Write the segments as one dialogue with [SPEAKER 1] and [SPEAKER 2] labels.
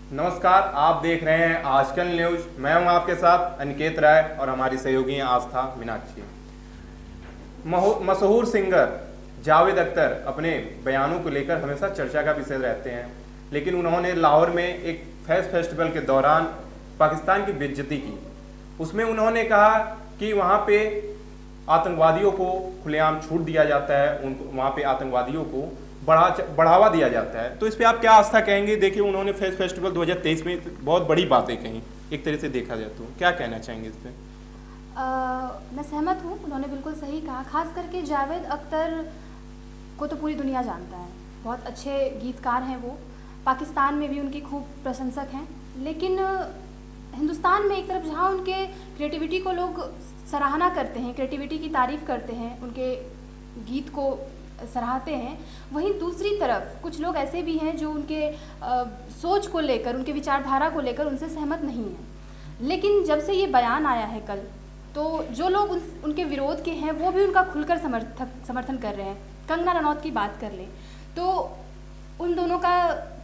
[SPEAKER 1] नमस्कार, आप देख रहे हैं आजकल न्यूज। मैं हूं आपके साथ अनिकेत राय और हमारी सहयोगी हैं आस्था मीनाक्षी। मशहूर सिंगर जावेद अख्तर अपने बयानों को लेकर हमेशा चर्चा का विषय रहते हैं, लेकिन उन्होंने लाहौर में एक फेस्टिवल के दौरान पाकिस्तान की बेइज्जती की। उसमें उन्होंने कहा कि वहाँ पे आतंकवादियों को खुलेआम छूट दिया जाता है, उनको वहाँ पे आतंकवादियों को बढ़ावा दिया जाता है। तो इस पे आप क्या आस्था कहेंगे? देखिए, उन्होंने फेस्टिवल 2023 में बहुत बड़ी बातें कही, एक तरह से देखा जाए तो क्या कहना चाहेंगे इस पे?
[SPEAKER 2] मैं सहमत हूँ, उन्होंने बिल्कुल सही कहा। खास करके जावेद अख्तर को तो पूरी दुनिया जानता है, बहुत अच्छे गीतकार हैं वो, पाकिस्तान में भी उनके खूब प्रशंसक हैं। लेकिन हिंदुस्तान में एक तरफ जहाँ उनके क्रिएटिविटी को लोग सराहना करते हैं, क्रिएटिविटी की तारीफ़ करते हैं, उनके गीत को सराहते हैं, वहीं दूसरी तरफ कुछ लोग ऐसे भी हैं जो उनके सोच को लेकर, उनके विचारधारा को लेकर उनसे सहमत नहीं हैं। लेकिन जब से ये बयान आया है कल, तो जो लोग उनके विरोध के हैं वो भी उनका खुलकर समर्थन कर रहे हैं। कंगना रनौत की बात कर लें तो उन दोनों का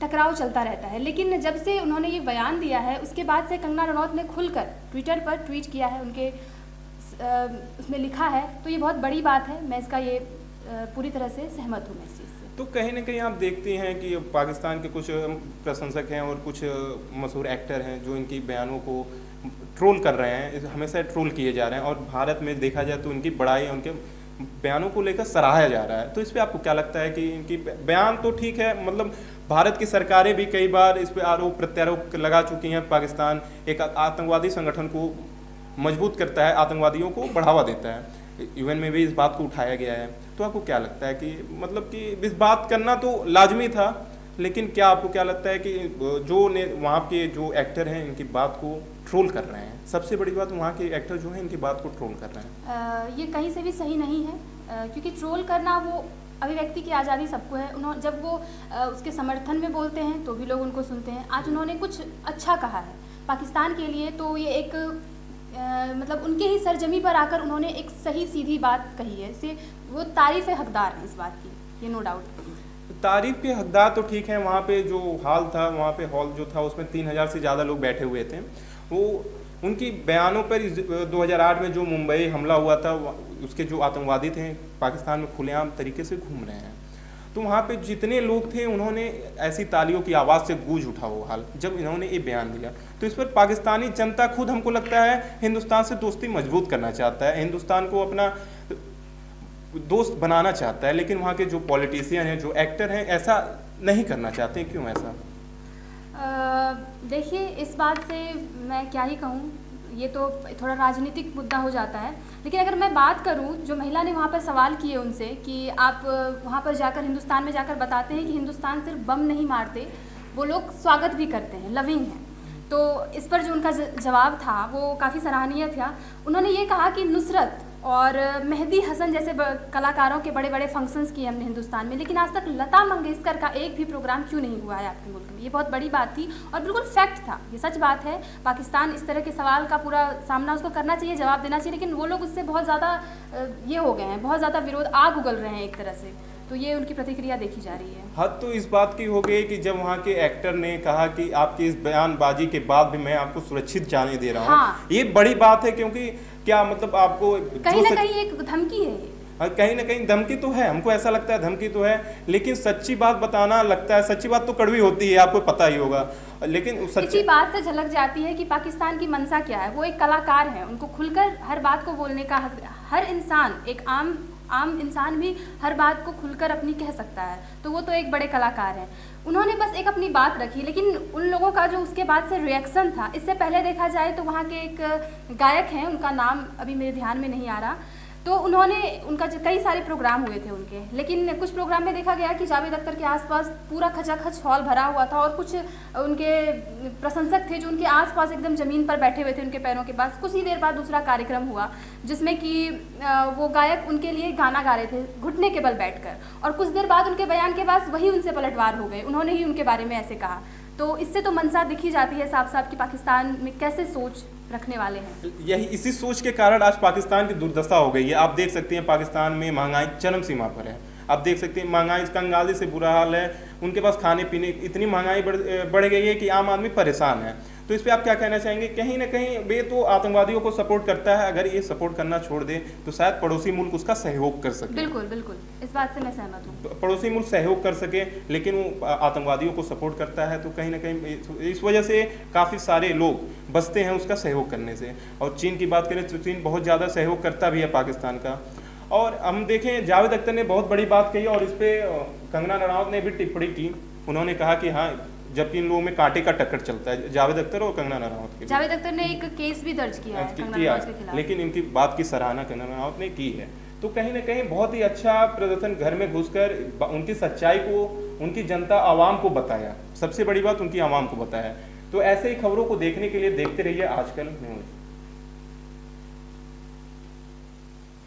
[SPEAKER 2] टकराव चलता रहता है। लेकिन जब से उन्होंने ये बयान दिया है, उसके बाद से कंगना रनौत ने खुलकर ट्विटर पर ट्वीट किया है, उनके उसमें लिखा है, तो ये बहुत बड़ी बात है। मैं इसका ये पूरी तरह से सहमत हूँ मैं इस चीज़ से।
[SPEAKER 1] तो कहीं ना कहीं आप देखते हैं कि पाकिस्तान के कुछ प्रशंसक हैं और कुछ मशहूर एक्टर हैं जो इनकी बयानों को ट्रोल कर रहे हैं, हमेशा ट्रोल किए जा रहे हैं, और भारत में देखा जाए तो उनकी बड़ाई, उनके बयानों को लेकर सराहा जा रहा है। तो इस पर आपको क्या लगता है कि इनकी बयान तो ठीक है, मतलब भारत की सरकारें भी कई बार इस पर आरोप प्रत्यारोप लगा चुकी हैं। पाकिस्तान एक आतंकवादी संगठन को मजबूत करता है, आतंकवादियों को बढ़ावा देता है, यूएन में भी इस बात को उठाया गया है। तो आपको क्या लगता है कि मतलब कि इस बात करना तो लाजमी था, लेकिन क्या आपको क्या लगता है कि जो ने वहाँ के जो एक्टर हैं इनकी बात को ट्रोल कर रहे हैं? सबसे बड़ी बात, वहाँ के एक्टर जो हैं इनकी बात को ट्रोल कर रहे हैं।
[SPEAKER 2] ये कहीं से भी सही नहीं है, क्योंकि ट्रोल करना वो अभिव्यक्ति की आज़ादी सबको है। उन्होंने जब वो उसके समर्थन में बोलते हैं तो भी लोग उनको सुनते हैं। आज उन्होंने कुछ अच्छा कहा है पाकिस्तान के लिए, तो ये एक मतलब उनके ही सरजमी पर आकर उन्होंने एक सही सीधी बात कही है। इससे वो तारीफ़ हकदार हैं इस बात की, ये नो डाउट।
[SPEAKER 1] तारीफ के हकदार तो ठीक है। वहाँ पे जो हॉल था, वहाँ पे हॉल जो था उसमें 3000 से ज़्यादा लोग बैठे हुए थे। वो उनकी बयानों पर 2008 में जो मुंबई हमला हुआ था, उसके जो आतंकवादी थे पाकिस्तान में खुलेआम तरीके से घूम रहे हैं। तो वहाँ पे जितने लोग थे उन्होंने ऐसी तालियों की आवाज़ से गूंज उठा वो हाल जब इन्होंने ये बयान दिया। तो इस पर पाकिस्तानी जनता खुद, हमको लगता है, हिंदुस्तान से दोस्ती मजबूत करना चाहता है, हिंदुस्तान को अपना दोस्त बनाना चाहता है। लेकिन वहाँ के जो पॉलिटिशियन हैं, जो एक्टर हैं, ऐसा नहीं करना चाहते। क्यों ऐसा?
[SPEAKER 2] देखिए, इस बात से मैं क्या ही कहूँ, ये तो थोड़ा राजनीतिक मुद्दा हो जाता है। लेकिन अगर मैं बात करूं, जो महिला ने वहाँ पर सवाल किए उनसे कि आप वहाँ पर जाकर, हिंदुस्तान में जाकर बताते हैं कि हिंदुस्तान सिर्फ बम नहीं मारते, वो लोग स्वागत भी करते हैं, लविंग हैं। तो इस पर जो उनका जवाब था वो काफ़ी सराहनीय था। उन्होंने ये कहा कि नुसरत और मेहदी हसन जैसे कलाकारों के बड़े बड़े फंक्शंस किए हमने हिंदुस्तान में, लेकिन आज तक लता मंगेशकर का एक भी प्रोग्राम क्यों नहीं हुआ है आपके मुल्क में? ये बहुत बड़ी बात थी और बिल्कुल फैक्ट था, ये सच बात है। पाकिस्तान इस तरह के सवाल का पूरा सामना उसको करना चाहिए, जवाब देना चाहिए, लेकिन वो लोग उससे बहुत ज़्यादा ये हो गए हैं, बहुत ज़्यादा विरोध, आग उगल रहे हैं एक तरह से। तो ये उनकी प्रतिक्रिया देखी जा रही है।
[SPEAKER 1] हद तो इस बात की हो गई कि जब वहाँ के एक्टर ने कहा कि आपकी इस बयानबाजी के बाद भी मैं आपको सुरक्षित जाने दे रहा हूँ।
[SPEAKER 2] हाँ।
[SPEAKER 1] ये बड़ी बात है, क्योंकि क्या मतलब आपको
[SPEAKER 2] कहीं ना कहीं एक धमकी है ये।
[SPEAKER 1] कहीं ना कहीं धमकी तो है, हमको ऐसा लगता है धमकी तो है, लेकिन सच्ची बात बताना, लगता है सच्ची बात तो कड़वी होती है, आपको पता ही होगा। लेकिन
[SPEAKER 2] इसी बात से झलक जाती है कि पाकिस्तान की मंशा क्या है। वो एक कलाकार है, उनको खुलकर हर बात को बोलने का हक, हर इंसान, एक आम इंसान भी हर बात को खुलकर अपनी कह सकता है। तो वो तो एक बड़े कलाकार हैं, उन्होंने बस एक अपनी बात रखी। लेकिन उन लोगों का जो उसके बाद से रिएक्शन था, इससे पहले देखा जाए तो वहाँ के एक गायक हैं, उनका नाम अभी मेरे ध्यान में नहीं आ रहा, तो उनका कई सारे प्रोग्राम हुए थे उनके, लेकिन कुछ प्रोग्राम में देखा गया कि जावेद अख्तर के आसपास पूरा खचाखच हॉल भरा हुआ था और कुछ उनके प्रशंसक थे जो उनके आसपास एकदम ज़मीन पर बैठे हुए थे, उनके पैरों के पास। कुछ ही देर बाद दूसरा कार्यक्रम हुआ जिसमें कि वो गायक उनके लिए गाना गा रहे थे घुटने के बल बैठकर, और कुछ देर बाद उनके बयान के बाद वही उनसे पलटवार हो गए, उन्होंने ही उनके बारे में ऐसे कहा। तो इससे तो मंशा दिखी जाती है साफ साफ कि पाकिस्तान में कैसे सोच रखने वाले हैं।
[SPEAKER 1] यही इसी सोच के कारण आज पाकिस्तान की दुर्दशा हो गई है। आप देख सकते हैं पाकिस्तान में महंगाई चरम सीमा पर है। आप देख सकते हैं महंगाई कंगाली से बुरा हाल है, उनके पास खाने पीने इतनी महंगाई बढ़ गई है कि आम आदमी परेशान है। तो इस पे आप क्या कहना चाहेंगे? कहीं ना कहीं वे तो आतंकवादियों को सपोर्ट करता है, अगर ये सपोर्ट करना छोड़ दे तो शायद पड़ोसी मुल्क उसका सहयोग कर सके।
[SPEAKER 2] बिल्कुल बिल्कुल, इस बात से मैं सहमत हूँ।
[SPEAKER 1] पड़ोसी मुल्क सहयोग कर सके, लेकिन वो आतंकवादियों को सपोर्ट करता है, तो कहीं ना कहीं इस वजह से काफ़ी सारे लोग बचते हैं उसका सहयोग करने से। और चीन की बात करें तो चीन बहुत ज़्यादा सहयोग करता भी है पाकिस्तान का। और हम देखें जावेद अख्तर ने बहुत बड़ी बात कही और इस पर कंगना रनौत ने भी टिप्पणी की। उन्होंने कहा कि हाँ, जबकि इन लोगों में कांटे का टक्कर चलता है, जावेद अख्तर और कंगना रनौत के।
[SPEAKER 2] जावेद अख्तर ने एक केस भी दर्ज किया है कंगना रनौत के खिलाफ,
[SPEAKER 1] लेकिन इनकी बात की सराहना कंगना रनौत ने की है। तो कहीं ना कहीं बहुत ही अच्छा प्रदर्शन, घर में घुसकर उनकी सच्चाई को उनकी जनता आवाम को बताया, सबसे बड़ी बात उनकी आवाम को बताया। तो ऐसे ही खबरों को देखने के लिए देखते रहिए आजकल न्यूज़।